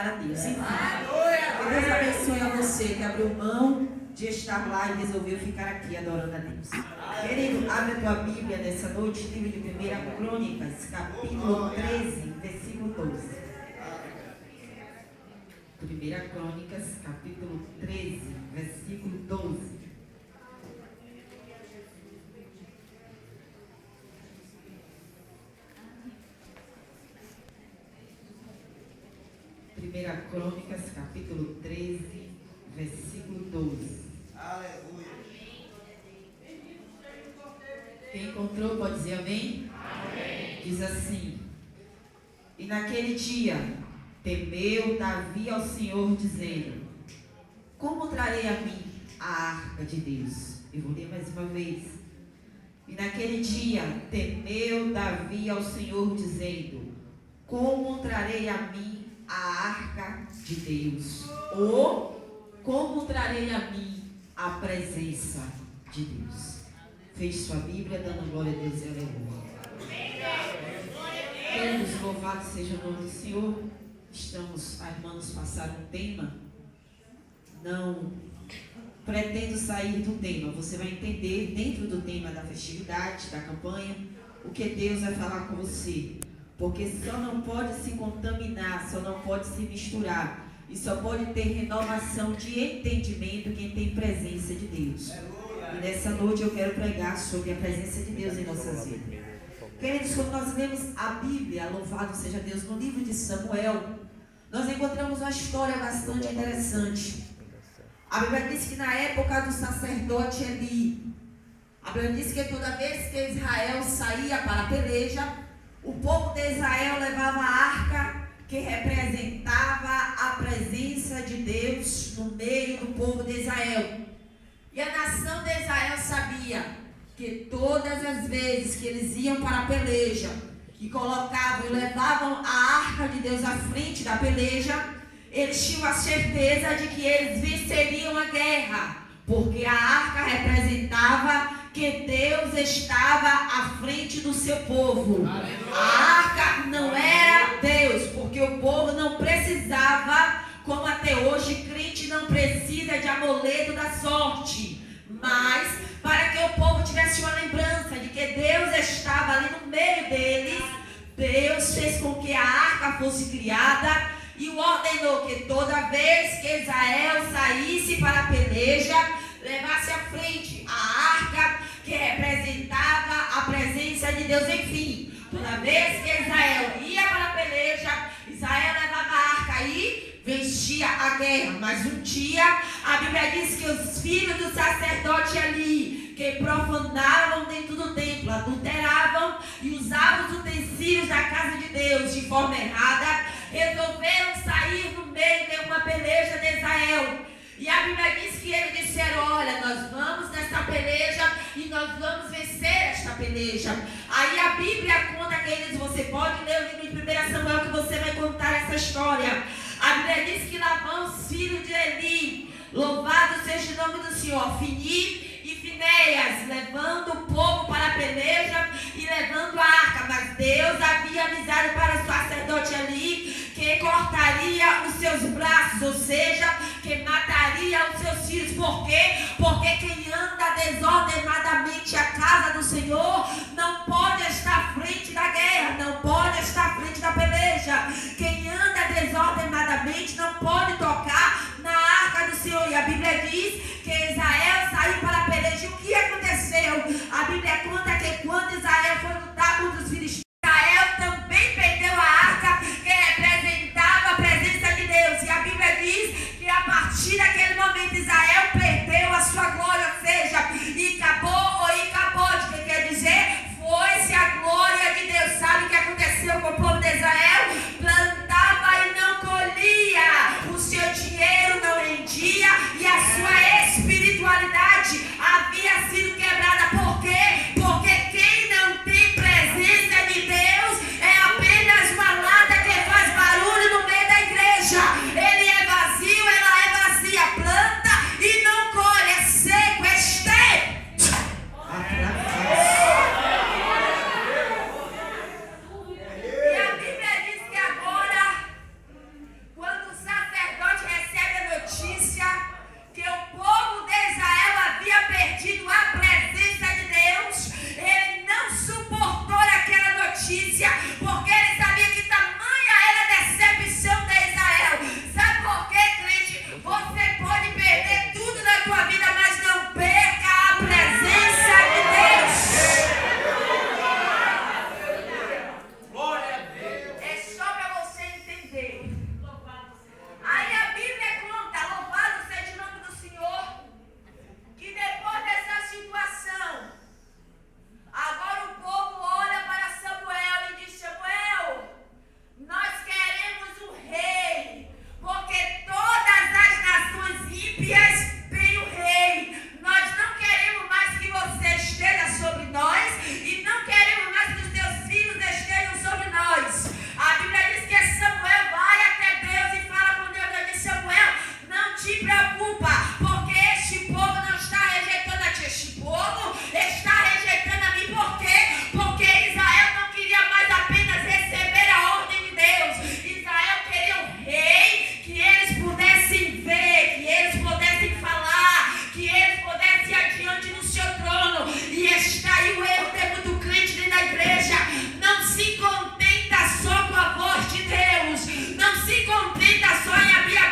adorar a Deus. Enfim, que Deus abençoe a você que abriu mão de estar lá e resolveu ficar aqui adorando a Deus. Querido, abre a tua Bíblia nessa noite, livro de 1 Crônicas, capítulo 13, versículo 12. 1 Crônicas, capítulo 13, versículo 12. Primeira Crônicas, capítulo 13, versículo 12. Aleluia. Quem encontrou pode dizer amém? Amém. Diz assim: e naquele dia temeu Davi ao Senhor, dizendo: como trarei a mim a arca de Deus? Eu vou ler mais uma vez. E naquele dia temeu Davi ao Senhor, dizendo: como trarei a mim a arca de Deus? Ou como trarei a mim a presença de Deus? Fez sua Bíblia, dando glória a Deus e aleluia. Queridos, louvado seja o nome do Senhor. Estamos, a irmã nos passaram um tema. Não pretendo sair do tema. Você vai entender dentro do tema da festividade, da campanha, o que Deus vai falar com você. Porque só não pode se contaminar, só não pode se misturar. E só pode ter renovação de entendimento quem tem presença de Deus. E nessa noite eu quero pregar sobre a presença de Deus em nossas vidas. Queridos, quando nós lemos a Bíblia, louvado seja Deus, no livro de Samuel, nós encontramos uma história bastante interessante. A Bíblia diz que na época do sacerdote Eli, a Bíblia diz que toda vez que Israel saía para a peleja, o povo de Israel levava a arca que representava a presença de Deus no meio do povo de Israel. E a nação de Israel sabia que todas as vezes que eles iam para a peleja e colocavam e levavam a arca de Deus à frente da peleja, eles tinham a certeza de que eles venceriam a guerra, porque a arca representava que Deus estava à frente do seu povo. A arca não era Deus, porque o povo não precisava, como até hoje, crente não precisa de amuleto da sorte, mas para que o povo tivesse uma lembrança de que Deus estava ali no meio deles, Deus fez com que a arca fosse criada e ordenou que toda vez que Israel saísse para a peleja, levasse à frente a arca que representava a presença de Deus. Enfim, toda vez que Israel ia para a peleja, Israel levava a arca e vencia a guerra. Mas um dia a Bíblia diz que os filhos do sacerdote ali, que profanavam dentro do templo, adulteravam e usavam os utensílios da casa de Deus de forma errada, resolveram sair no meio de uma peleja de Israel. E a Bíblia diz que eles disseram: olha, nós vamos nesta peleja e nós vamos vencer esta peleja. Aí a Bíblia conta que eles, você pode ler o livro de 1 Samuel que você vai contar essa história. A Bíblia diz que lá vão os filhos de Eli, louvado seja o nome do Senhor, Ofni e Finéias, levando o povo para a peleja e levando a arca. Mas Deus havia avisado para o sacerdote Eli que cortaria os seus braços, ou seja, que mataria os seus filhos. Por quê? Porque quem anda desordenadamente à casa do Senhor não pode estar à frente da guerra, não pode estar à frente da peleja. Quem anda desordenadamente não pode tocar na arca do Senhor. E a Bíblia diz que Israel saiu para a peleja. E o que aconteceu? A Bíblia conta que quando Israel foi lutar contra os filisteus, Israel também perdeu a arca que representava a presença de Deus. E a Bíblia diz que a partir daquele momento Israel perdeu a sua glória, ou seja, acabou ou acabou, que quer dizer, foi-se a glória de Deus. Sabe o que aconteceu com o povo de Israel? Plantava e não colhia, o seu dinheiro não rendia e a sua espiritualidade havia sido quebrada. Por quê? Porque quem não tem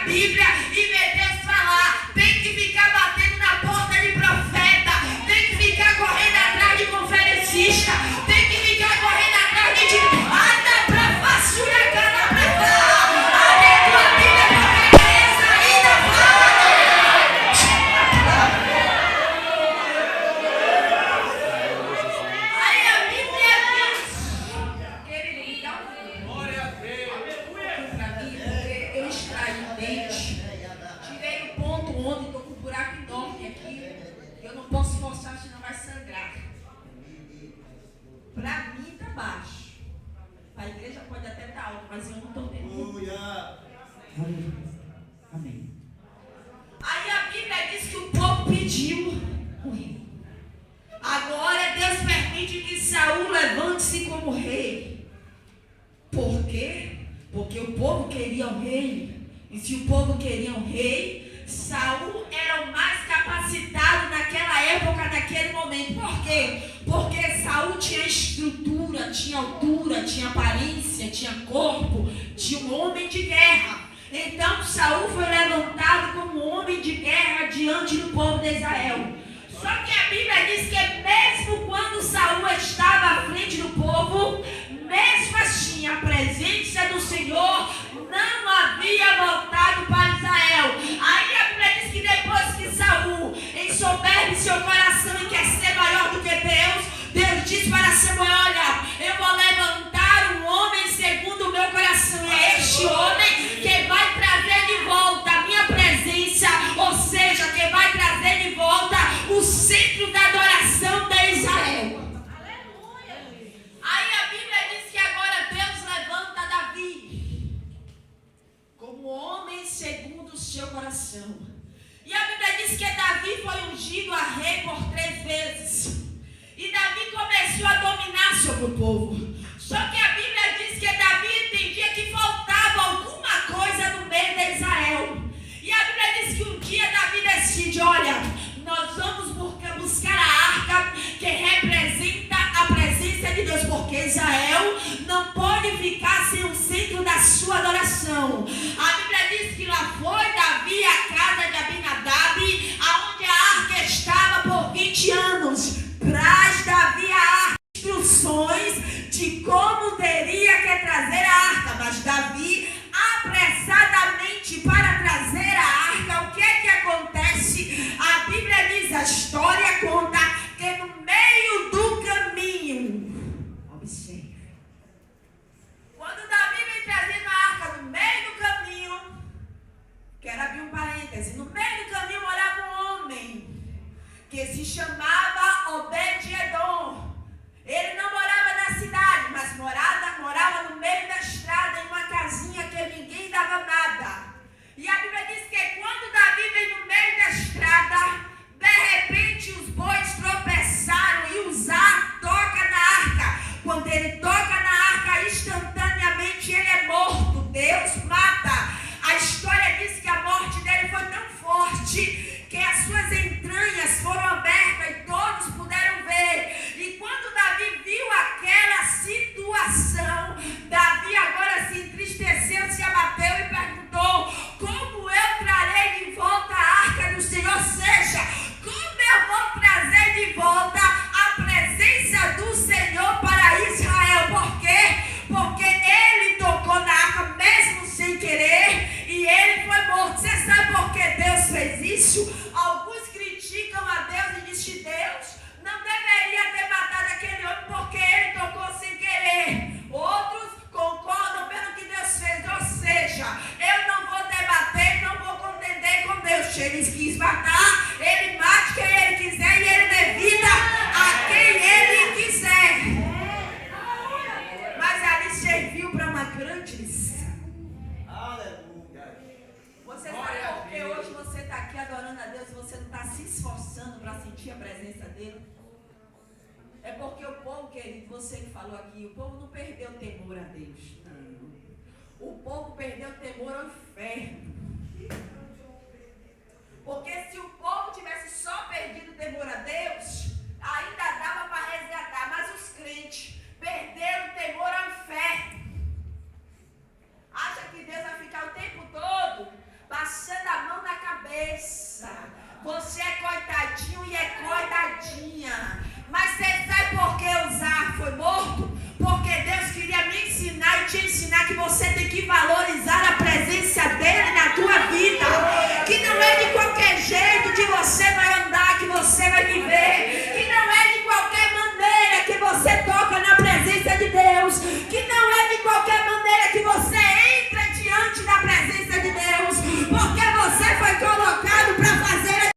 Bíblia e ver Deus falar. Tem que ficar batendo na porta de profeta. Tem que ficar correndo atrás de conferencista. Tem que ficar correndo atrás de anda pra façura, cana pra falar. Abre a tua Bíblia porque Deus ainda fala. Aí a Bíblia diz, querido, me dá um glória a Deus pra mim, porque eu extraí o dente, tirei o ponto onde estou com um buraco enorme aqui, eu não posso forçar, senão vai sangrar. Pra mim tá baixo. A igreja pode até estar alta, mas eu não estou vendo. Amém. Aí a Bíblia diz que o povo pediu o rei. Agora Deus permite que Saul levante-se como rei. Por quê? Porque o povo queria um rei. E se o povo queria um rei, Saul era o mais capacitado naquela época, naquele momento. Por quê? Porque Saul tinha estrutura, tinha altura, tinha aparência, tinha corpo, tinha um homem de guerra. Então Saul foi levantado como homem de guerra diante do povo de Israel. Só que a Bíblia diz que mesmo quando Saul estava à frente do povo, mesmo assim a presença do Senhor não havia voltado para Israel. Aí a Bíblia diz que depois que Saul ensoberbe seu coração e quer ser maior do que Deus, Deus diz para Samuel: olha, eu vou levantar um homem segundo o meu coração, e é este homem que vai trazer de volta a minha presença, ou seja, que vai trazer de volta o centro da adoração de Israel. Aí a Bíblia diz que agora Deus levanta Davi como homem segundo o seu coração. E a Bíblia diz que Davi foi ungido a rei por 3 vezes. E Davi começou a dominar sobre o povo. Só que a Bíblia diz que Davi entendia que faltava alguma coisa no meio de Israel. E a Bíblia diz que um dia Davi decide: olha, nós vamos buscar a arca que representa a presença de Deus, porque Israel não pode ficar sem o centro da sua adoração. A Bíblia diz que lá foi Davi à casa de Abinadab, aonde a arca estava por 20 anos. Traz Davi a arca, instruções de como teria que trazer a arca, mas Davi apressadamente para trazer a arca, o que é que acontece? A Bíblia diz, a história conta que no meio do caminho, observe, quando Davi vem trazendo a arca no meio do caminho, quero abrir um parêntese, no meio do caminho morava um homem que se chamava Obed-Edom. Ele não morava na cidade, mas morava no meio da estrada, em uma casinha que ninguém dava nada. E a Bíblia diz que quando Davi vem no meio da estrada, de repente os bois tropeçaram e Uzá toca na arca. Quando ele toca na arca, instantaneamente ele é morto. Deus mata. A história diz que a morte dele foi tão forte que as suas entranhas foram abertas e todos puderam ver. E quando Davi viu aquela situação, Davi agora se entristeceu, se abateu e perguntou: como eu trarei de volta a arca do Senhor? Ou seja, como eu vou trazer de volta a presença do Senhor para Israel? Por quê? Porque ele tocou na arca mesmo sem querer e ele foi morto. Você sabe por que Deus fez isso? Alguns criticam a Deus e dizem: Deus não deveria ter matado aquele homem porque ele tocou sem querer. Outros concordam pelo que Deus fez. Ou seja, eu não vou debater, não vou contender com Deus. Se ele quis matar, ele mate quem ele quiser e ele dê vida a quem ele quiser. Mas ali serviu para uma grande lição. Você sabe por que hoje você está aqui adorando a Deus e você não está se esforçando para sentir a presença dele? É porque o povo, querido, você que falou aqui, o povo não perdeu o temor a Deus. Não. O povo perdeu o temor